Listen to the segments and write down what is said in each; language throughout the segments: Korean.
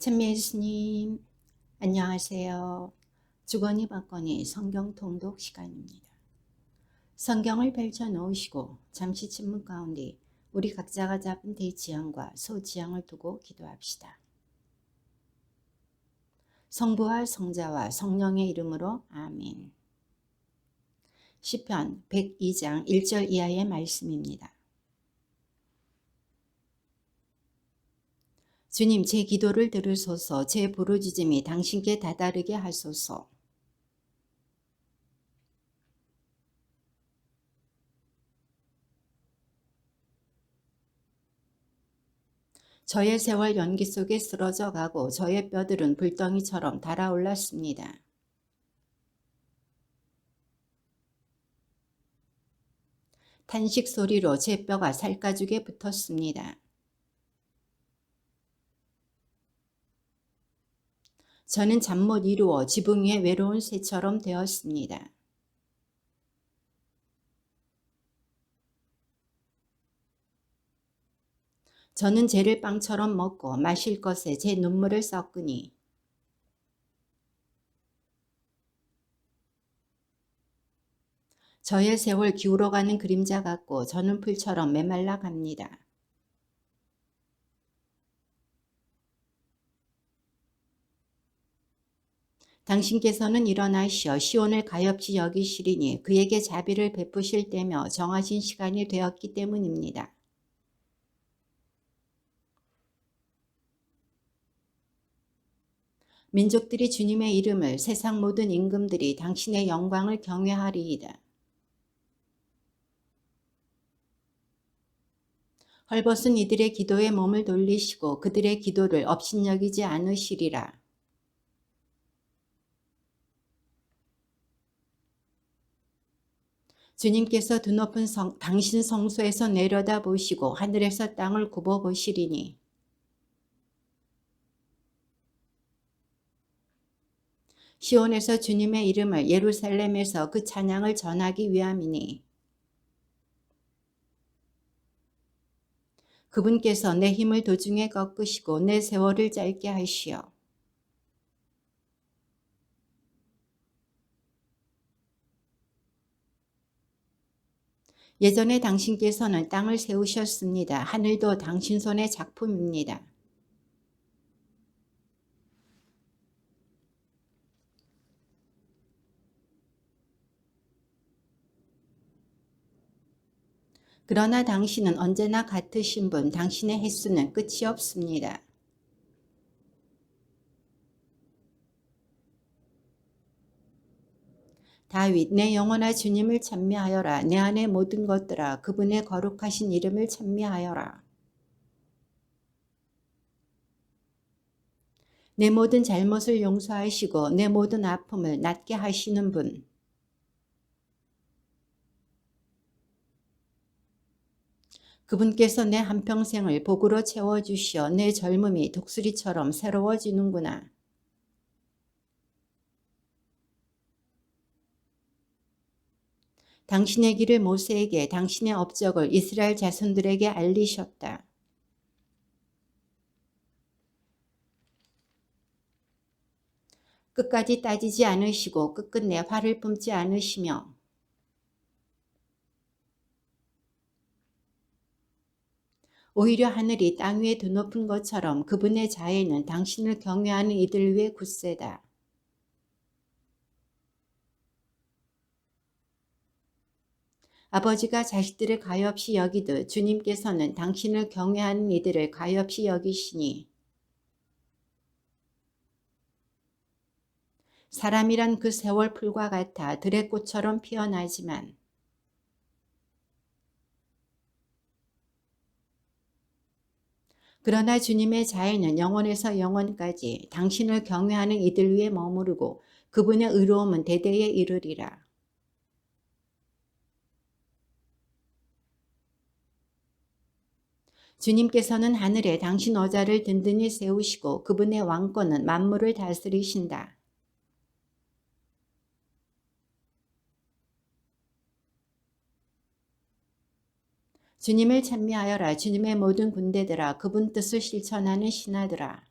찬미 예수님, 안녕하세요. 주거니 받거니 성경 통독 시간입니다. 성경을 펼쳐 놓으시고 잠시 침묵 가운데 우리 각자가 잡은 대지향과 소지향을 두고 기도합시다. 성부와 성자와 성령의 이름으로 아멘. 시편 102장 1절 이하의 말씀입니다. 주님, 제 기도를 들으소서. 제 부르짖음이 당신께 다다르게 하소서. 저의 세월 연기 속에 쓰러져 가고 저의 뼈들은 불덩이처럼 달아올랐습니다. 탄식 소리로 제 뼈가 살가죽에 붙었습니다. 저는 잠 못 이루어 지붕 위에 외로운 새처럼 되었습니다. 저는 죄를 빵처럼 먹고 마실 것에 제 눈물을 섞으니 저의 세월 기울어가는 그림자 같고 저는 풀처럼 메말라 갑니다. 당신께서는 일어나시어 시온을 가엾이 여기시리니 그에게 자비를 베푸실 때며 정하신 시간이 되었기 때문입니다. 민족들이 주님의 이름을 세상 모든 임금들이 당신의 영광을 경외하리이다. 헐벗은 이들의 기도에 몸을 돌리시고 그들의 기도를 업신여기지 않으시리라. 주님께서 드높은 당신 성소에서 내려다 보시고 하늘에서 땅을 굽어 보시리니 시온에서 주님의 이름을 예루살렘에서 그 찬양을 전하기 위함이니 그분께서 내 힘을 도중에 꺾으시고 내 세월을 짧게 하시어 예전에 당신께서는 땅을 세우셨습니다. 하늘도 당신 손의 작품입니다. 그러나 당신은 언제나 같으신 분, 당신의 횟수는 끝이 없습니다. 다윗, 내 영혼아 주님을 찬미하여라. 내 안의 모든 것들아 그분의 거룩하신 이름을 찬미하여라. 내 모든 잘못을 용서하시고 내 모든 아픔을 낫게 하시는 분. 그분께서 내 한평생을 복으로 채워주시어 내 젊음이 독수리처럼 새로워지는구나. 당신의 길을 모세에게 당신의 업적을 이스라엘 자손들에게 알리셨다. 끝까지 따지지 않으시고 끝끝내 화를 뿜지 않으시며 오히려 하늘이 땅 위에 드높은 것처럼 그분의 자애는 당신을 경외하는 이들 위에 굳세다. 아버지가 자식들을 가엾이 여기듯 주님께서는 당신을 경외하는 이들을 가엾이 여기시니 사람이란 그 세월 풀과 같아 들의 꽃처럼 피어나지만 그러나 주님의 자애는 영원에서 영원까지 당신을 경외하는 이들 위에 머무르고 그분의 의로움은 대대에 이르리라. 주님께서는 하늘에 당신 어자를 든든히 세우시고 그분의 왕권은 만물을 다스리신다. 주님을 찬미하여라. 주님의 모든 군대들아 그분 뜻을 실천하는 신하들아.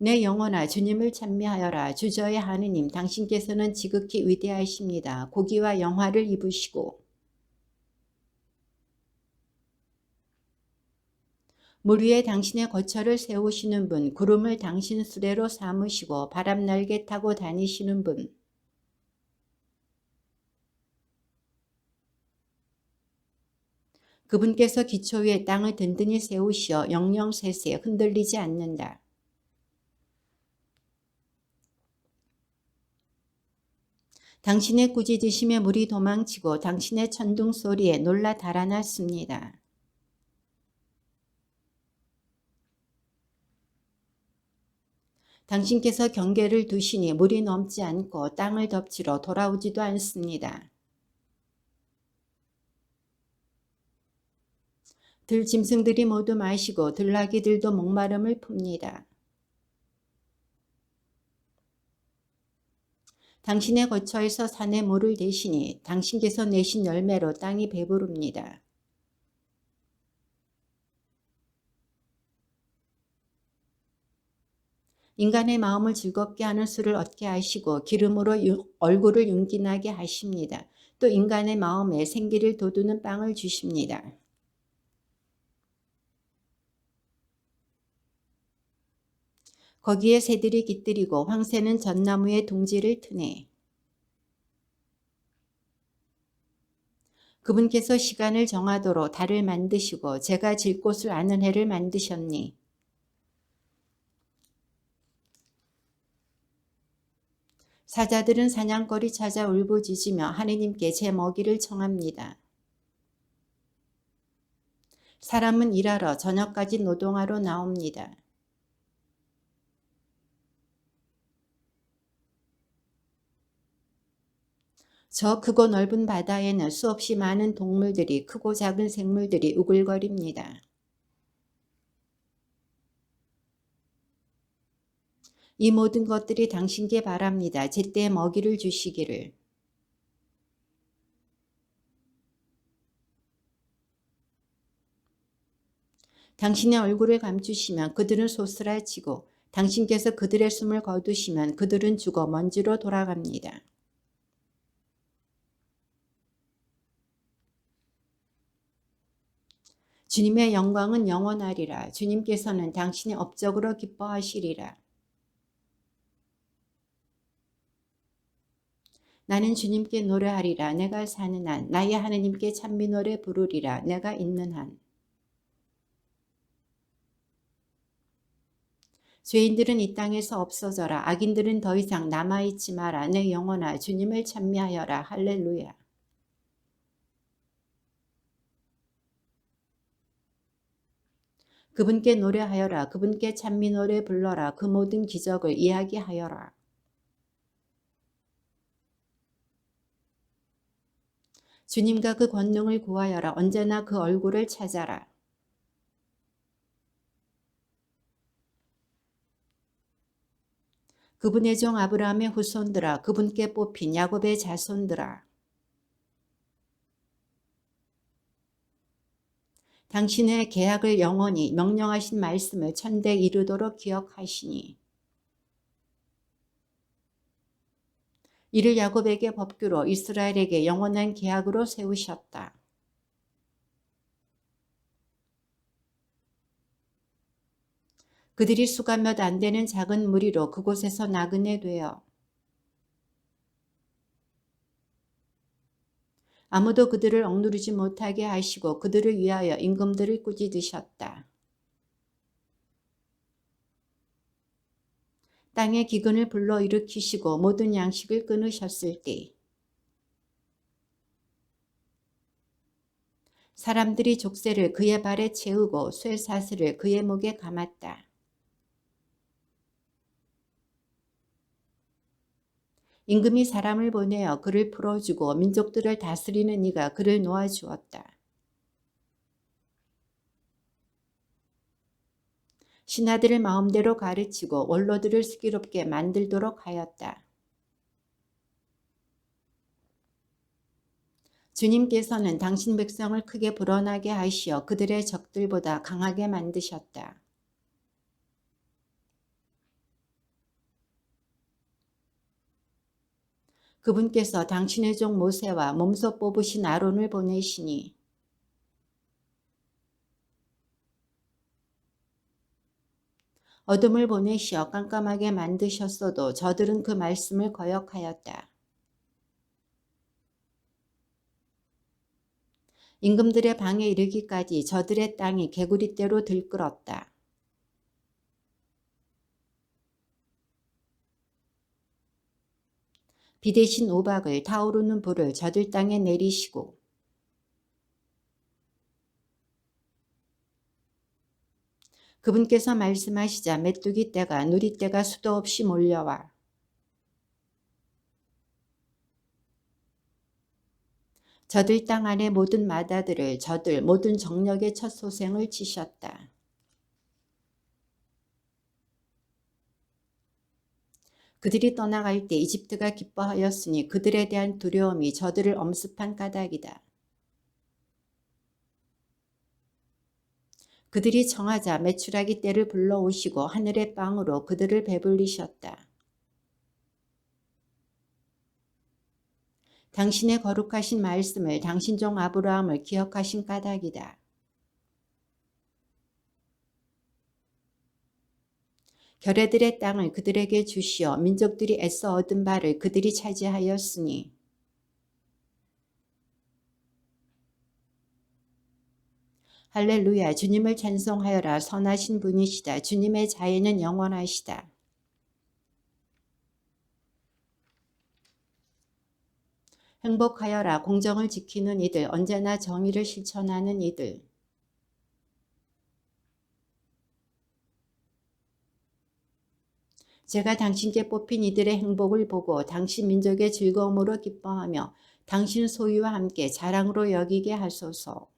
내 영혼아 주님을 찬미하여라. 주저의 하느님 당신께서는 지극히 위대하십니다. 고기와 영화를 입으시고 물 위에 당신의 거처를 세우시는 분, 구름을 당신 수레로 삼으시고 바람날개 타고 다니시는 분, 그분께서 기초 위에 땅을 든든히 세우시어 영영세세 흔들리지 않는다. 당신의 꾸짖으심에 물이 도망치고 당신의 천둥 소리에 놀라 달아났습니다. 당신께서 경계를 두시니 물이 넘지 않고 땅을 덮치러 돌아오지도 않습니다. 들 짐승들이 모두 마시고 들나귀들도 목마름을 풉니다. 당신의 거처에서 산에 물을 대시니 당신께서 내신 열매로 땅이 배부릅니다. 인간의 마음을 즐겁게 하는 술을 얻게 하시고 기름으로 얼굴을 윤기나게 하십니다. 또 인간의 마음에 생기를 돋우는 빵을 주십니다. 거기에 새들이 깃들이고 황새는 전나무에 둥지를 트네. 그분께서 시간을 정하도록 달을 만드시고 제가 질 곳을 아는 해를 만드셨니. 사자들은 사냥거리 찾아 울부짖으며 하느님께 제 먹이를 청합니다. 사람은 일하러 저녁까지 노동하러 나옵니다. 저 크고 넓은 바다에는 수없이 많은 동물들이 크고 작은 생물들이 우글거립니다. 이 모든 것들이 당신께 바랍니다. 제때 먹이를 주시기를. 당신의 얼굴을 감추시면 그들은 소스라치고 당신께서 그들의 숨을 거두시면 그들은 죽어 먼지로 돌아갑니다. 주님의 영광은 영원하리라. 주님께서는 당신의 업적으로 기뻐하시리라. 나는 주님께 노래하리라. 내가 사는 한 나의 하느님께 찬미 노래 부르리라. 내가 있는 한. 죄인들은 이 땅에서 없어져라. 악인들은 더 이상 남아있지 마라. 내 영혼아 주님을 찬미하여라. 할렐루야. 그분께 노래하여라. 그분께 찬미 노래 불러라. 그 모든 기적을 이야기하여라. 주님과 그 권능을 구하여라. 언제나 그 얼굴을 찾아라. 그분의 종 아브라함의 후손들아. 그분께 뽑힌 야곱의 자손들아. 당신의 계약을 영원히 명령하신 말씀을 천대 이루도록 기억하시니 이를 야곱에게 법규로 이스라엘에게 영원한 계약으로 세우셨다. 그들이 수가 몇 안 되는 작은 무리로 그곳에서 나그네 되어 아무도 그들을 억누르지 못하게 하시고 그들을 위하여 임금들을 꾸짖으셨다. 땅의 기근을 불러일으키시고 모든 양식을 끊으셨을 때 사람들이 족쇄를 그의 발에 채우고 쇠사슬을 그의 목에 감았다. 임금이 사람을 보내어 그를 풀어주고 민족들을 다스리는 이가 그를 놓아주었다. 신하들을 마음대로 가르치고 원로들을 슬기롭게 만들도록 하였다. 주님께서는 당신 백성을 크게 불어나게 하시어 그들의 적들보다 강하게 만드셨다. 그분께서 당신의 종 모세와 몸소 뽑으신 아론을 보내시니 어둠을 보내시어 깜깜하게 만드셨어도 저들은 그 말씀을 거역하였다. 임금들의 방에 이르기까지 저들의 땅이 개구리떼로 들끓었다. 비 대신 우박을 타오르는 불을 저들 땅에 내리시고 그분께서 말씀하시자 메뚜기 떼가 누리떼가 수도 없이 몰려와 저들 땅 안의 모든 마다들을 저들 모든 정력의 첫 소생을 치셨다. 그들이 떠나갈 때 이집트가 기뻐하였으니 그들에 대한 두려움이 저들을 엄습한 까닭이다. 그들이 청하자 메추라기 떼를 불러오시고 하늘의 빵으로 그들을 배불리셨다. 당신의 거룩하신 말씀을 당신 종 아브라함을 기억하신 까닭이다. 결례들의 땅을 그들에게 주시어 민족들이 애써 얻은 바를 그들이 차지하였으니 할렐루야. 주님을 찬송하여라. 선하신 분이시다. 주님의 자애는 영원하시다. 행복하여라. 공정을 지키는 이들, 언제나 정의를 실천하는 이들. 제가 당신께 뽑힌 이들의 행복을 보고 당신 민족의 즐거움으로 기뻐하며 당신 소유와 함께 자랑으로 여기게 하소서.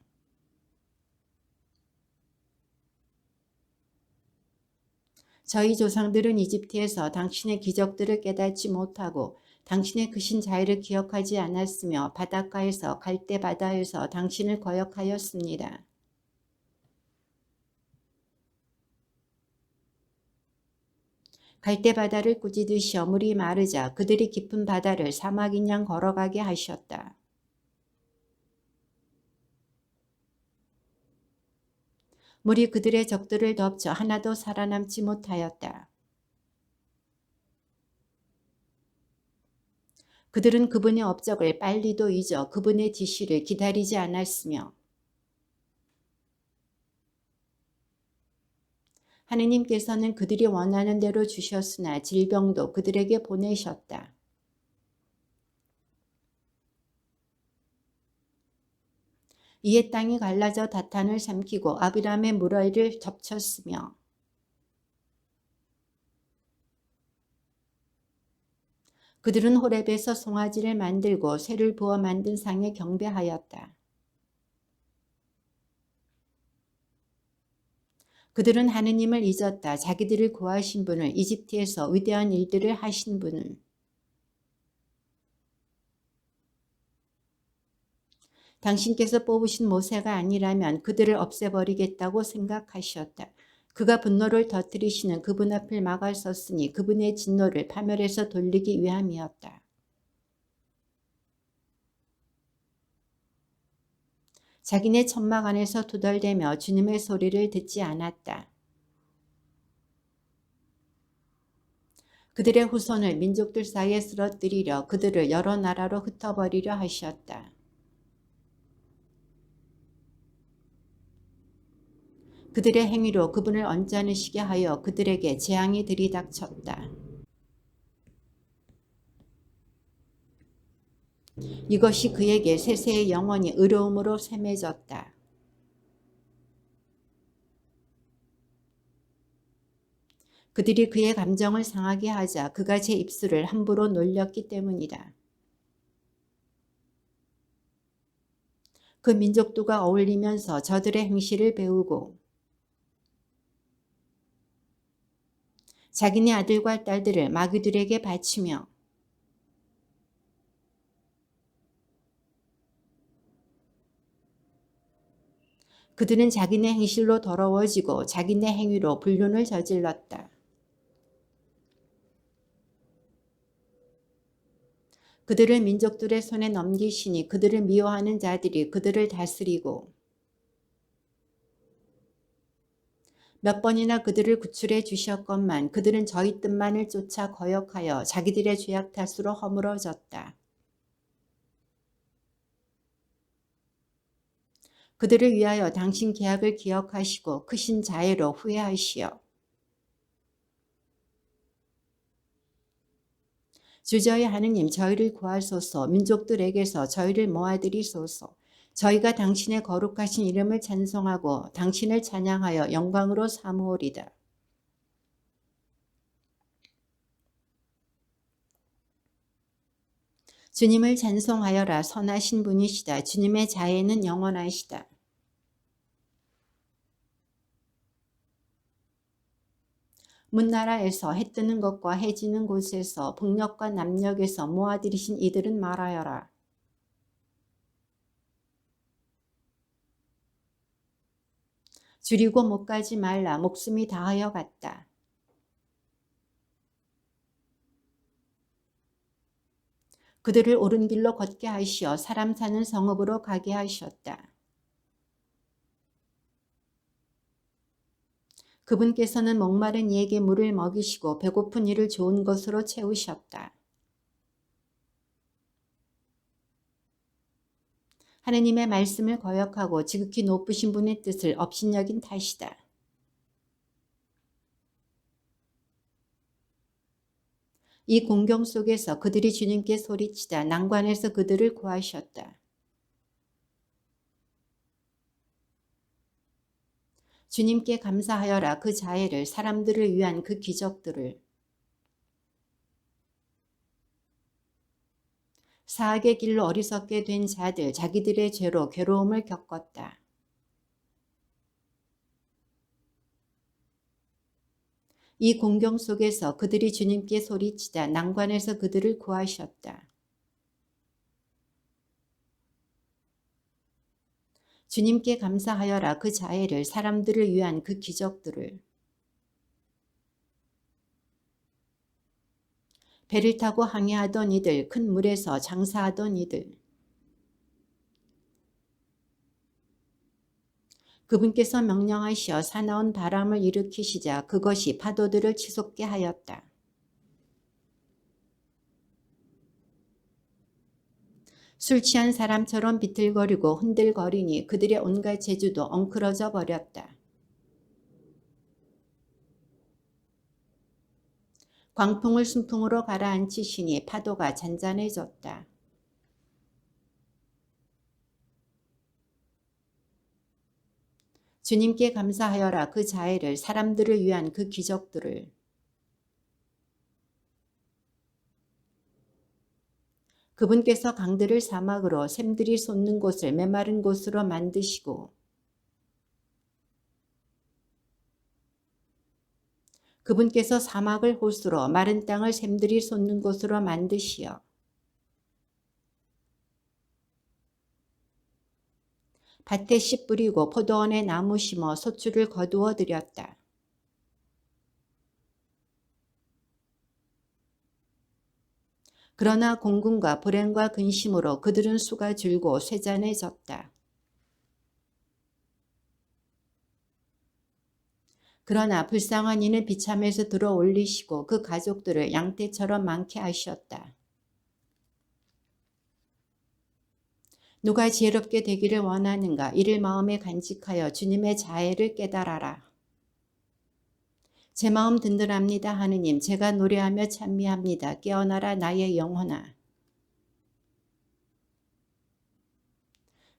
저희 조상들은 이집트에서 당신의 기적들을 깨닫지 못하고 당신의 크신 자애를 기억하지 않았으며 바닷가에서 갈대 바다에서 당신을 거역하였습니다. 갈대 바다를 꾸짖으시어 물이 마르자 그들이 깊은 바다를 사막인 양 걸어가게 하셨다. 물이 그들의 적들을 덮쳐 하나도 살아남지 못하였다. 그들은 그분의 업적을 빨리도 잊어 그분의 지시를 기다리지 않았으며 하느님께서는 그들이 원하는 대로 주셨으나 질병도 그들에게 보내셨다. 이에 땅이 갈라져 다탄을 삼키고 아비람의 물의를 덮쳤으며 그들은 호렙에서 송아지를 만들고 쇠를 부어 만든 상에 경배하였다. 그들은 하느님을 잊었다. 자기들을 구하신 분을, 이집트에서 위대한 일들을 하신 분을. 당신께서 뽑으신 모세가 아니라면 그들을 없애버리겠다고 생각하셨다. 그가 분노를 터뜨리시는 그분 앞을 막았었으니 그분의 진노를 파멸해서 돌리기 위함이었다. 자기네 천막 안에서 투덜대며 주님의 소리를 듣지 않았다. 그들의 후손을 민족들 사이에 쓰러뜨리려 그들을 여러 나라로 흩어버리려 하셨다. 그들의 행위로 그분을 언짢으시게 하여 그들에게 재앙이 들이닥쳤다. 이것이 그에게 세세의 영혼이 의로움으로 샘해졌다. 그들이 그의 감정을 상하게 하자 그가 제 입술을 함부로 놀렸기 때문이다. 그 민족도가 어울리면서 저들의 행실을 배우고 자기네 아들과 딸들을 마귀들에게 바치며 그들은 자기네 행실로 더러워지고 자기네 행위로 불륜을 저질렀다. 그들을 민족들의 손에 넘기시니 그들을 미워하는 자들이 그들을 다스리고 몇 번이나 그들을 구출해 주셨건만 그들은 저희 뜻만을 쫓아 거역하여 자기들의 죄악 탓으로 허물어졌다. 그들을 위하여 당신 계약을 기억하시고 크신 자애로 후회하시어 주 저희 하느님 저희를 구하소서. 민족들에게서 저희를 모아들이소서. 저희가 당신의 거룩하신 이름을 찬송하고 당신을 찬양하여 영광으로 사모으리다. 주님을 찬송하여라. 선하신 분이시다. 주님의 자애는 영원하시다. 문나라에서 해 뜨는 것과 해 지는 곳에서 북녘과 남녘에서 모아들이신 이들은 말하여라. 줄이고 못 가지 말라. 목숨이 다하여 갔다. 그들을 옳은 길로 걷게 하시어 사람 사는 성읍으로 가게 하셨다. 그분께서는 목마른 이에게 물을 먹이시고 배고픈 이를 좋은 것으로 채우셨다. 하느님의 말씀을 거역하고 지극히 높으신 분의 뜻을 업신여긴 탓이다. 이 공경 속에서 그들이 주님께 소리치다 난관에서 그들을 구하셨다. 주님께 감사하여라. 그 자애를, 사람들을 위한 그 기적들을. 사악의 길로 어리석게 된 자들, 자기들의 죄로 괴로움을 겪었다. 이 공경 속에서 그들이 주님께 소리치다 난관에서 그들을 구하셨다. 주님께 감사하여라. 그 자애를, 사람들을 위한 그 기적들을. 배를 타고 항해하던 이들, 큰 물에서 장사하던 이들. 그분께서 명령하시어 사나운 바람을 일으키시자 그것이 파도들을 치솟게 하였다. 술 취한 사람처럼 비틀거리고 흔들거리니 그들의 온갖 재주도 엉클어져 버렸다. 광풍을 순풍으로 가라앉히시니 파도가 잔잔해졌다. 주님께 감사하여라. 그 자애를, 사람들을 위한 그 기적들을. 그분께서 강들을 사막으로 샘들이 솟는 곳을 메마른 곳으로 만드시고 그분께서 사막을 호수로 마른 땅을 샘들이 솟는 곳으로 만드시어 밭에 씨 뿌리고 포도원에 나무 심어 소출을 거두어 드렸다. 그러나 공군과 불행과 근심으로 그들은 수가 줄고 쇠잔해졌다. 그러나 불쌍한 이는 비참에서 들어 올리시고 그 가족들을 양떼처럼 많게 하셨다. 누가 지혜롭게 되기를 원하는가? 이를 마음에 간직하여 주님의 자애를 깨달아라. 제 마음 든든합니다. 하느님, 제가 노래하며 찬미합니다. 깨어나라 나의 영혼아.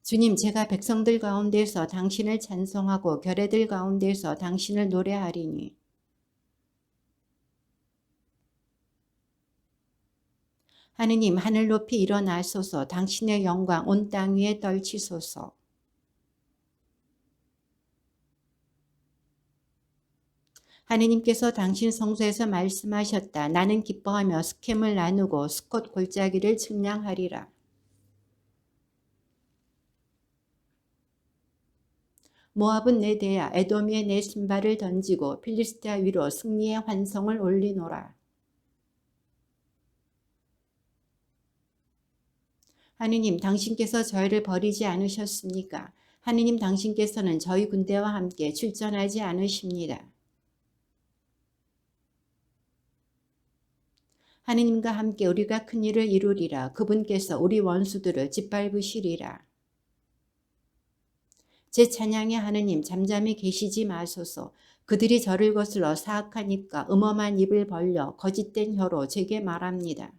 주님, 제가 백성들 가운데서 당신을 찬송하고 결애들 가운데서 당신을 노래하리니 하느님, 하늘 높이 일어나소서. 당신의 영광 온 땅 위에 떨치소서. 하느님께서 당신 성소에서 말씀하셨다. 나는 기뻐하며 스켐을 나누고 스콧 골짜기를 측량하리라. 모압은 내 대야, 에돔에 내 신발을 던지고 필리스티아 위로 승리의 환성을 올리노라. 하느님, 당신께서 저희를 버리지 않으셨습니까? 하느님, 당신께서는 저희 군대와 함께 출전하지 않으십니다. 하느님과 함께 우리가 큰 일을 이루리라. 그분께서 우리 원수들을 짓밟으시리라. 제 찬양의 하느님, 잠잠히 계시지 마소서. 그들이 저를 거슬러 사악한 입과 음험한 입을 벌려 거짓된 혀로 제게 말합니다.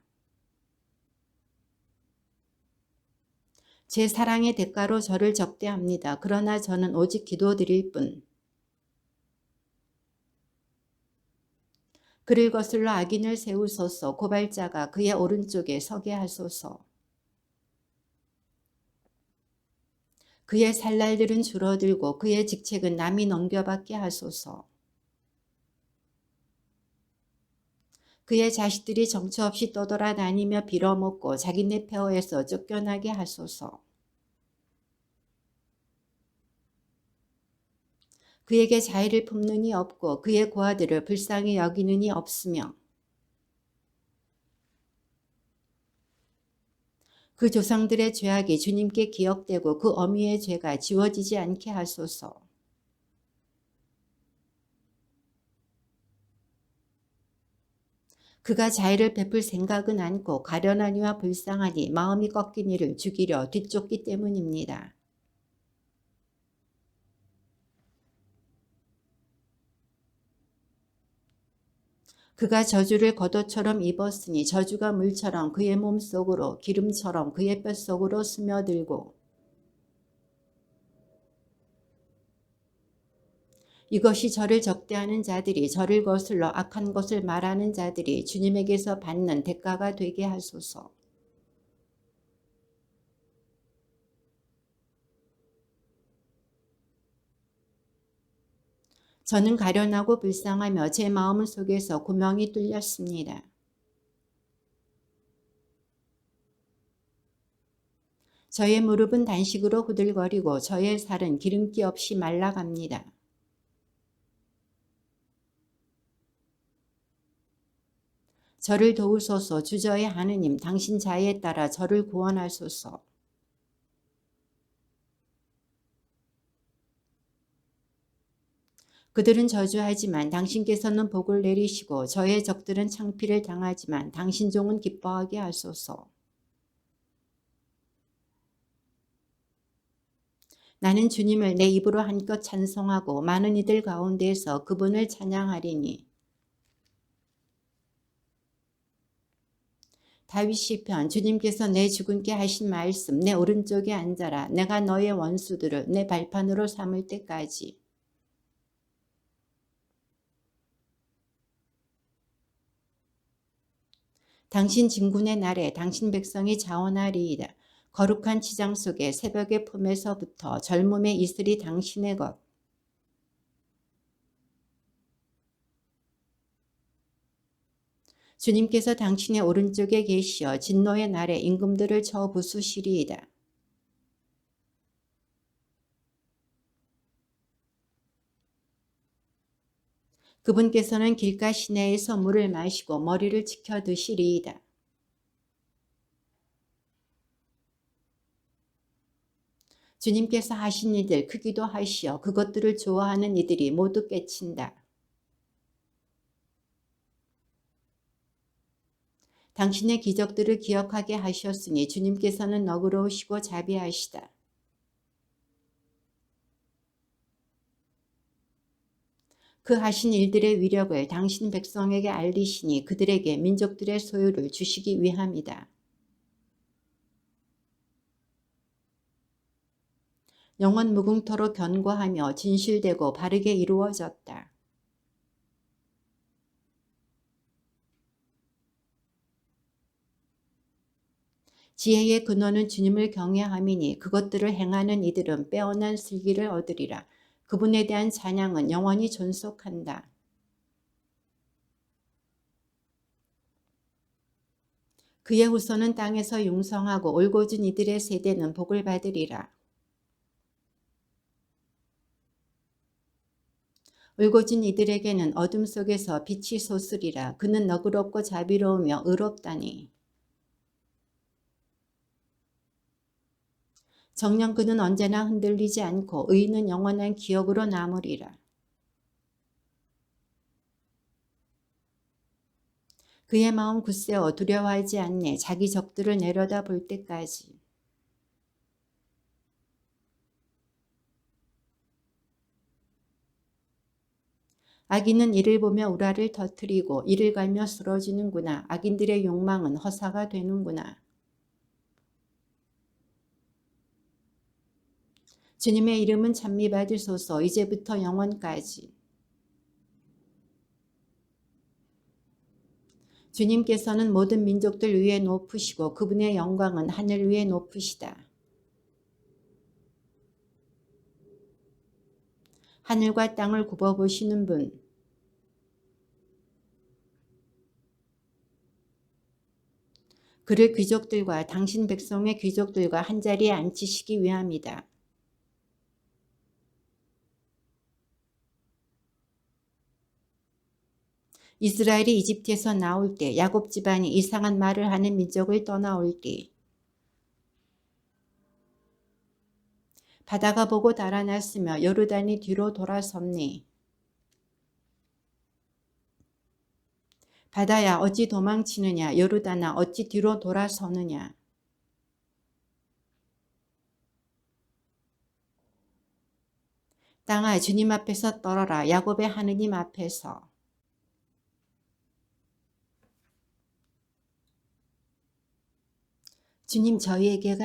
제 사랑의 대가로 저를 적대합니다. 그러나 저는 오직 기도드릴 뿐. 그를 거슬러 악인을 세우소서. 고발자가 그의 오른쪽에 서게 하소서. 그의 살날들은 줄어들고 그의 직책은 남이 넘겨받게 하소서. 그의 자식들이 정처 없이 떠돌아다니며 빌어먹고 자기네 폐허에서 쫓겨나게 하소서. 그에게 자의를 품는 이 없고 그의 고아들을 불쌍히 여기는 이 없으며 그 조상들의 죄악이 주님께 기억되고 그 어미의 죄가 지워지지 않게 하소서. 그가 자애를 베풀 생각은 않고 가련하니와 불쌍하니 마음이 꺾인 이를 죽이려 뒤쫓기 때문입니다. 그가 저주를 겉옷처럼 입었으니 저주가 물처럼 그의 몸속으로 기름처럼 그의 뼛속으로 스며들고 이것이 저를 적대하는 자들이 저를 거슬러 악한 것을 말하는 자들이 주님에게서 받는 대가가 되게 하소서. 저는 가련하고 불쌍하며 제 마음 속에서 구멍이 뚫렸습니다. 저의 무릎은 단식으로 후들거리고 저의 살은 기름기 없이 말라갑니다. 저를 도우소서. 주저의 하느님, 당신 자애에 따라 저를 구원하소서. 그들은 저주하지만 당신께서는 복을 내리시고 저의 적들은 창피를 당하지만 당신 종은 기뻐하게 하소서. 나는 주님을 내 입으로 한껏 찬송하고 많은 이들 가운데에서 그분을 찬양하리니. 다윗 시편. 주님께서 내 주군께 하신 말씀, 내 오른쪽에 앉아라. 내가 너의 원수들을 내 발판으로 삼을 때까지. 당신 진군의 날에 당신 백성이 자원하리이다. 거룩한 치장 속에 새벽의 품에서부터 젊음의 이슬이 당신의 것. 주님께서 당신의 오른쪽에 계시어 진노의 날에 임금들을 쳐 부수시리이다. 그분께서는 길가 시내에서 물을 마시고 머리를 치켜 드시리이다. 주님께서 하신 이들 크기도 하시어 그것들을 좋아하는 이들이 모두 깨친다. 당신의 기적들을 기억하게 하셨으니 주님께서는 너그러우시고 자비하시다. 그 하신 일들의 위력을 당신 백성에게 알리시니 그들에게 민족들의 소유를 주시기 위함이다. 영원 무궁토록 견고하며 진실되고 바르게 이루어졌다. 지혜의 근원은 주님을 경외함이니 그것들을 행하는 이들은 빼어난 슬기를 얻으리라. 그분에 대한 찬양은 영원히 존속한다. 그의 후손은 땅에서 융성하고 올곧은 이들의 세대는 복을 받으리라. 올곧은 이들에게는 어둠 속에서 빛이 솟으리라. 그는 너그럽고 자비로우며 의롭다니. 정녕 그는 언제나 흔들리지 않고 의인은 영원한 기억으로 남으리라. 그의 마음 굳세어 두려워하지 않네. 자기 적들을 내려다 볼 때까지. 악인은 이를 보며 우라를 터뜨리고 이를 갈며 쓰러지는구나. 악인들의 욕망은 허사가 되는구나. 주님의 이름은 찬미받으소서. 이제부터 영원까지. 주님께서는 모든 민족들 위에 높으시고 그분의 영광은 하늘 위에 높으시다. 하늘과 땅을 굽어보시는 분. 그를 귀족들과 당신 백성의 귀족들과 한자리에 앉히시기 위함이다. 이스라엘이 이집트에서 나올 때, 야곱 집안이 이상한 말을 하는 민족을 떠나올 때, 바다가 보고 달아났으며 요르단이 뒤로 돌아섰네. 바다야 어찌 도망치느냐, 요르단아 어찌 뒤로 돌아서느냐. 땅아 주님 앞에서 떨어라, 야곱의 하느님 앞에서. 주님 저희에게가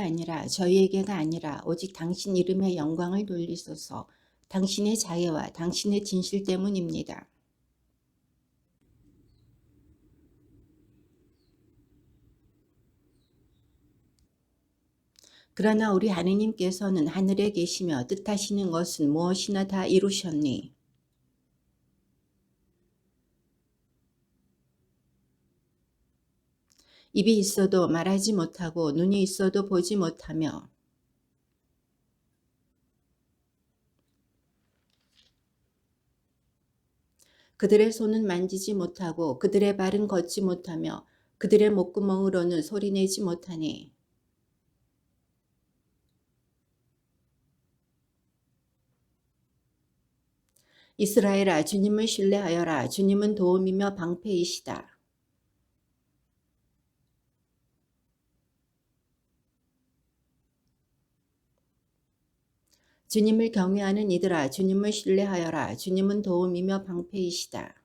아니라 오직 당신 이름의 영광을 돌리소서. 당신의 자애와 당신의 진실 때문입니다. 그러나 우리 하느님께서는 하늘에 계시며 뜻하시는 것은 무엇이나 다 이루셨니. 입이 있어도 말하지 못하고 눈이 있어도 보지 못하며 그들의 손은 만지지 못하고 그들의 발은 걷지 못하며 그들의 목구멍으로는 소리내지 못하니. 이스라엘아 주님을 신뢰하여라. 주님은 도움이며 방패이시다. 주님을 경외하는 이들아 주님을 신뢰하여라. 주님은 도움이며 방패이시다.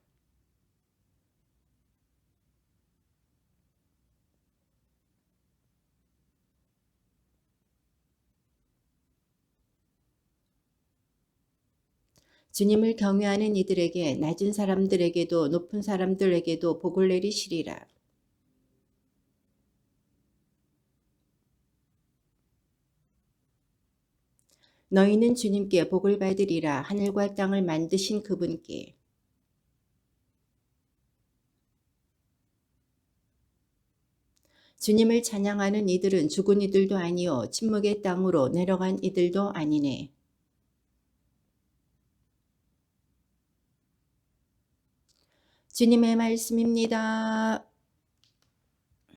주님을 경외하는 이들에게 낮은 사람들에게도 높은 사람들에게도 복을 내리시리라. 너희는 주님께 복을 받으리라. 하늘과 땅을 만드신 그분께. 주님을 찬양하는 이들은 죽은 이들도 아니요 침묵의 땅으로 내려간 이들도 아니네. 주님의 말씀입니다.